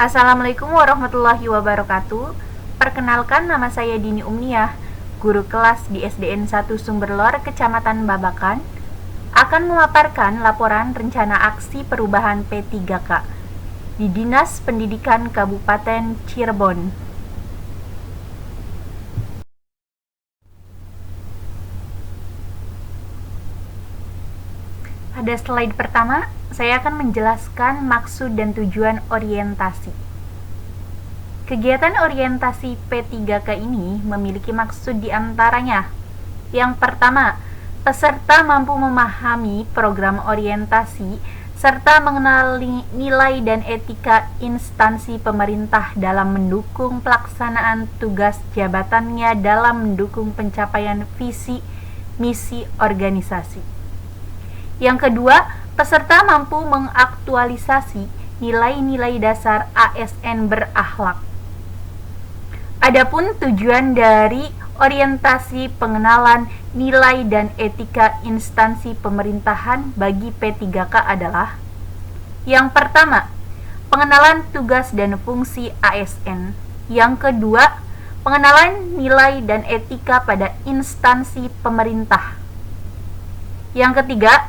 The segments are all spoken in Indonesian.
Assalamualaikum warahmatullahi wabarakatuh. Perkenalkan, nama saya Dini Umniah, guru kelas di SDN 1 Sumberlor, Kecamatan Babakan, akan memaparkan laporan rencana aksi perubahan P3K di Dinas Pendidikan Kabupaten Cirebon. Pada slide pertama, saya akan menjelaskan maksud dan tujuan orientasi. Kegiatan orientasi P3K ini memiliki maksud diantaranya. Yang pertama, peserta mampu memahami program orientasi serta mengenali nilai dan etika instansi pemerintah dalam mendukung pelaksanaan tugas jabatannya dalam mendukung pencapaian visi misi organisasi. Yang kedua, peserta mampu mengaktualisasi nilai-nilai dasar ASN berakhlak. Adapun tujuan dari orientasi pengenalan nilai dan etika instansi pemerintahan bagi P3K adalah: yang pertama, pengenalan tugas dan fungsi ASN. Yang kedua, pengenalan nilai dan etika pada instansi pemerintah. Yang ketiga,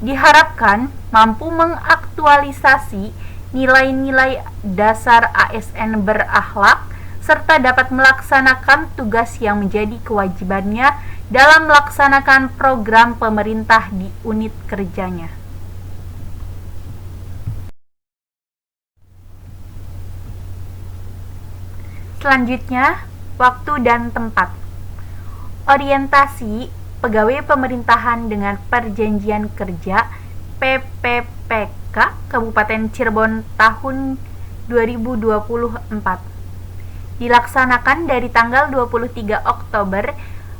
diharapkan mampu mengaktualisasi nilai-nilai dasar ASN berakhlak serta dapat melaksanakan tugas yang menjadi kewajibannya dalam melaksanakan program pemerintah di unit kerjanya. Selanjutnya, waktu dan tempat. Orientasi Pegawai Pemerintahan dengan Perjanjian Kerja PPPK Kabupaten Cirebon tahun 2024 dilaksanakan dari tanggal 23 Oktober,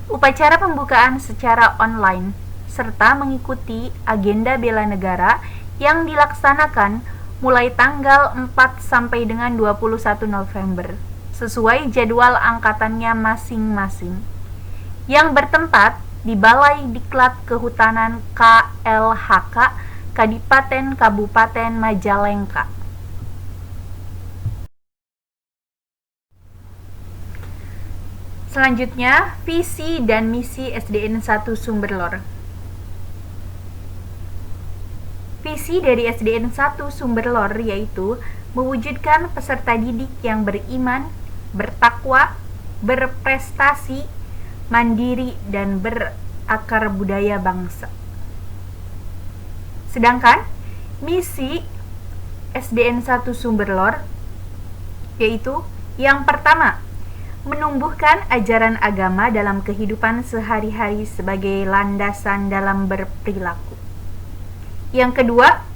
upacara pembukaan secara online serta mengikuti agenda bela negara yang dilaksanakan mulai tanggal 4 sampai dengan 21 November sesuai jadwal angkatannya masing-masing, yang bertempat di Balai Diklat Kehutanan KLHK Kadipaten Kabupaten Majalengka. Selanjutnya, visi dan misi SDN 1 Sumberlor. Visi dari SDN 1 Sumberlor yaitu mewujudkan peserta didik yang beriman, bertakwa, berprestasi, mandiri, dan berakar budaya bangsa. Sedangkan misi SDN 1 Sumberlor yaitu yang pertama, menumbuhkan ajaran agama dalam kehidupan sehari-hari sebagai landasan dalam berperilaku. Yang kedua,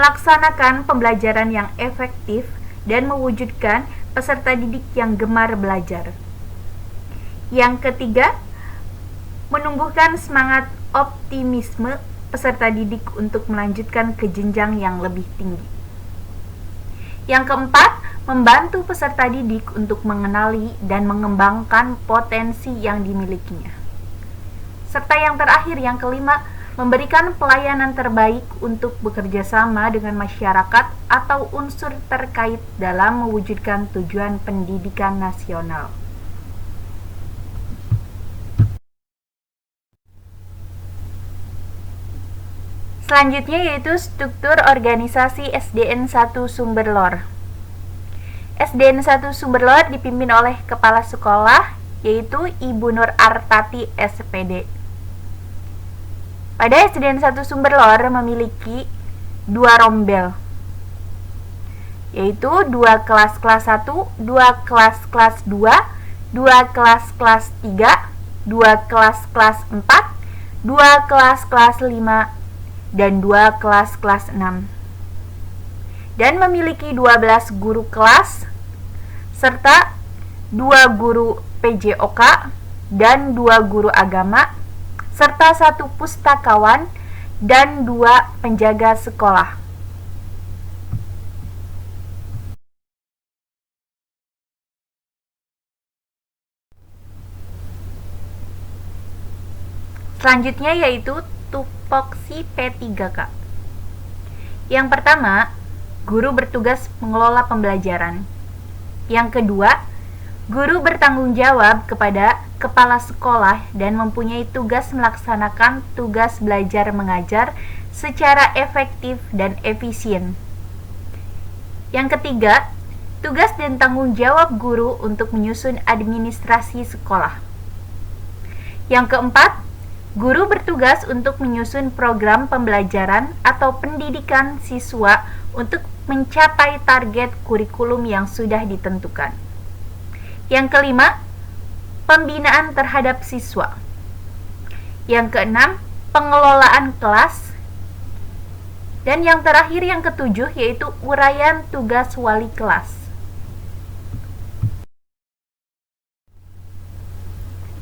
melaksanakan pembelajaran yang efektif dan mewujudkan peserta didik yang gemar belajar. Yang ketiga, menumbuhkan semangat optimisme peserta didik untuk melanjutkan ke jenjang yang lebih tinggi. Yang keempat, membantu peserta didik untuk mengenali dan mengembangkan potensi yang dimilikinya. Serta yang terakhir, yang kelima, memberikan pelayanan terbaik untuk bekerja sama dengan masyarakat atau unsur terkait dalam mewujudkan tujuan pendidikan nasional. Selanjutnya yaitu struktur organisasi SDN 1 Sumberlor. SDN 1 Sumberlor dipimpin oleh Kepala Sekolah yaitu Ibu Nur Artati SPD. Pada SDN 1 Sumberlor memiliki 2 rombel, yaitu 2 kelas kelas 1, 2 kelas kelas 2, 2 kelas kelas 3, 2 kelas kelas 4, 2 kelas kelas 5, dan 2 kelas kelas 6. Dan memiliki 12 guru kelas serta 2 guru PJOK dan 2 guru agama serta 1 pustakawan dan 2 penjaga sekolah. Selanjutnya yaitu tupoksi P3K. Yang pertama, guru bertugas mengelola pembelajaran. Yang kedua, guru bertanggung jawab kepada kepala sekolah dan mempunyai tugas melaksanakan tugas belajar mengajar secara efektif dan efisien. Yang ketiga, tugas dan tanggung jawab guru untuk menyusun administrasi sekolah. Yang keempat, guru bertugas untuk menyusun program pembelajaran atau pendidikan siswa untuk mencapai target kurikulum yang sudah ditentukan. Yang kelima, pembinaan terhadap siswa. Yang keenam, pengelolaan kelas. Dan yang terakhir, yang ketujuh, yaitu uraian tugas wali kelas.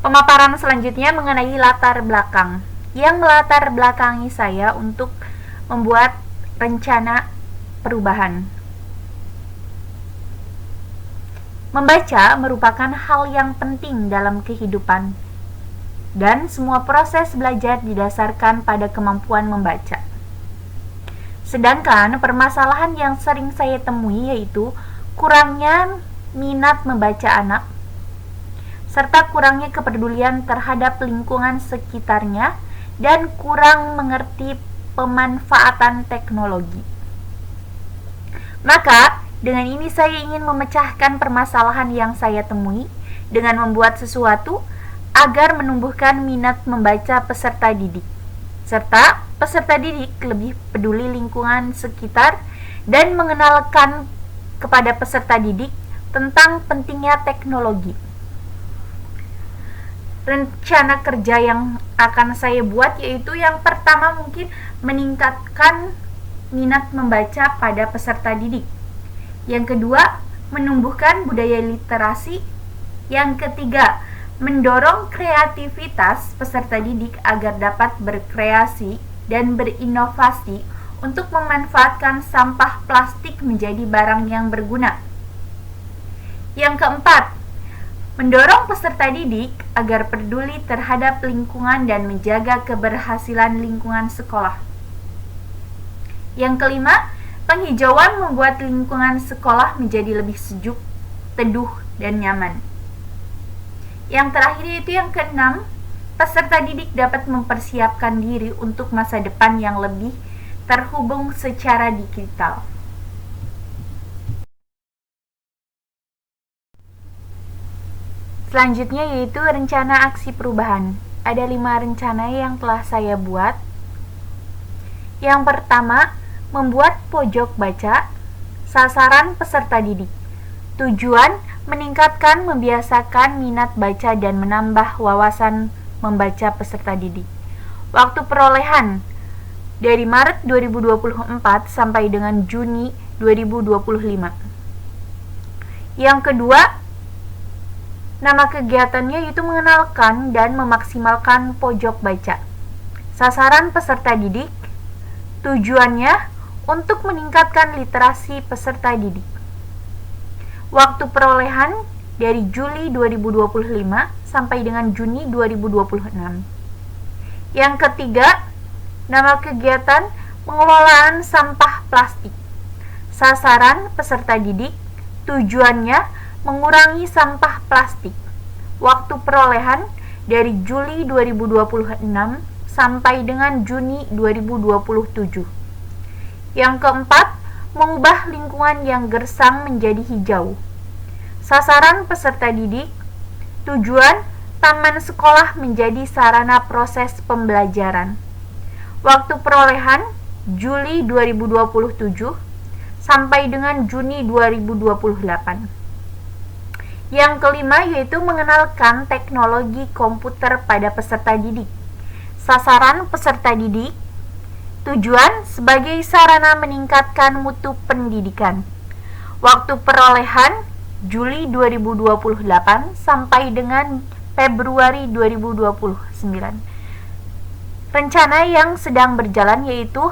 Pemaparan selanjutnya mengenai latar belakang. Yang melatar belakangi saya untuk membuat rencana perubahan. Membaca merupakan hal yang penting dalam kehidupan, dan semua proses belajar didasarkan pada kemampuan membaca. Sedangkan permasalahan yang sering saya temui yaitu kurangnya minat membaca anak, serta kurangnya kepedulian terhadap lingkungan sekitarnya, dan kurang mengerti pemanfaatan teknologi. Maka, dengan ini saya ingin memecahkan permasalahan yang saya temui dengan membuat sesuatu agar menumbuhkan minat membaca peserta didik, serta peserta didik lebih peduli lingkungan sekitar dan mengenalkan kepada peserta didik tentang pentingnya teknologi. Rencana kerja yang akan saya buat yaitu yang pertama mungkin meningkatkan minat membaca pada peserta didik. Yang kedua, menumbuhkan budaya literasi. Yang ketiga, mendorong kreativitas peserta didik agar dapat berkreasi dan berinovasi untuk memanfaatkan sampah plastik menjadi barang yang berguna. Yang keempat, mendorong peserta didik agar peduli terhadap lingkungan dan menjaga keberhasilan lingkungan sekolah. Yang kelima, penghijauan membuat lingkungan sekolah menjadi lebih sejuk, teduh, dan nyaman. Yang terakhir yaitu yang keenam, peserta didik dapat mempersiapkan diri untuk masa depan yang lebih terhubung secara digital. Selanjutnya yaitu rencana aksi perubahan. Ada 5 rencana yang telah saya buat. Yang pertama, membuat pojok baca, sasaran peserta didik. Tujuan, meningkatkan membiasakan minat baca dan menambah wawasan membaca peserta didik. Waktu perolehan, dari Maret 2024 sampai dengan Juni 2025. Yang kedua, nama kegiatannya yaitu mengenalkan dan memaksimalkan pojok baca. Sasaran peserta didik, tujuannya untuk meningkatkan literasi peserta didik. Waktu perolehan dari Juli 2025 sampai dengan Juni 2026. Yang ketiga, nama kegiatan pengelolaan sampah plastik. Sasaran peserta didik, tujuannya mengurangi sampah plastik. Waktu perolehan dari Juli 2026 sampai dengan Juni 2027. Yang keempat, mengubah lingkungan yang gersang menjadi hijau. Sasaran peserta didik, tujuan taman sekolah menjadi sarana proses pembelajaran. Waktu perolehan Juli 2027 sampai dengan Juni 2028. Yang kelima yaitu mengenalkan teknologi komputer pada peserta didik. Sasaran peserta didik, tujuan sebagai sarana meningkatkan mutu pendidikan. Waktu perolehan Juli 2028 sampai dengan Februari 2029. Rencana yang sedang berjalan yaitu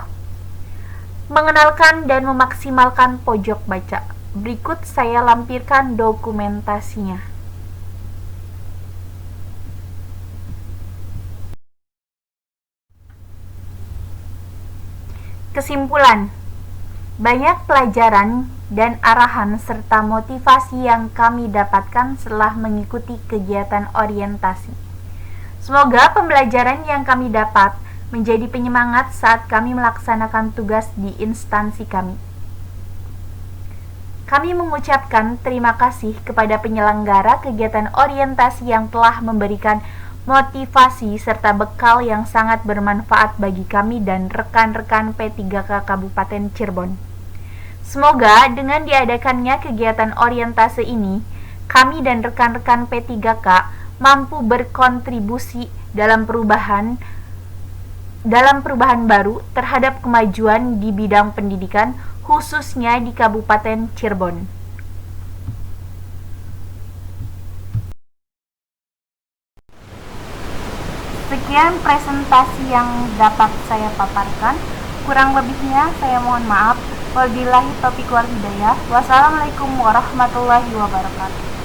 mengenalkan dan memaksimalkan pojok baca. Berikut saya lampirkan dokumentasinya. Kesimpulan, Banyak pelajaran dan arahan serta motivasi yang kami dapatkan setelah mengikuti kegiatan orientasi. Semoga pembelajaran yang kami dapat menjadi penyemangat saat kami melaksanakan tugas di instansi kami. Kami mengucapkan terima kasih kepada penyelenggara kegiatan orientasi yang telah memberikan motivasi serta bekal yang sangat bermanfaat bagi kami dan rekan-rekan P3K Kabupaten Cirebon. Semoga dengan diadakannya kegiatan orientase ini, kami dan rekan-rekan P3K mampu berkontribusi dalam perubahan baru terhadap kemajuan di bidang pendidikan, khususnya di Kabupaten Cirebon. Sekian presentasi yang dapat saya paparkan. Kurang lebihnya saya mohon maaf. Wabillahi taufiq wal hidayah. Wassalamualaikum warahmatullahi wabarakatuh.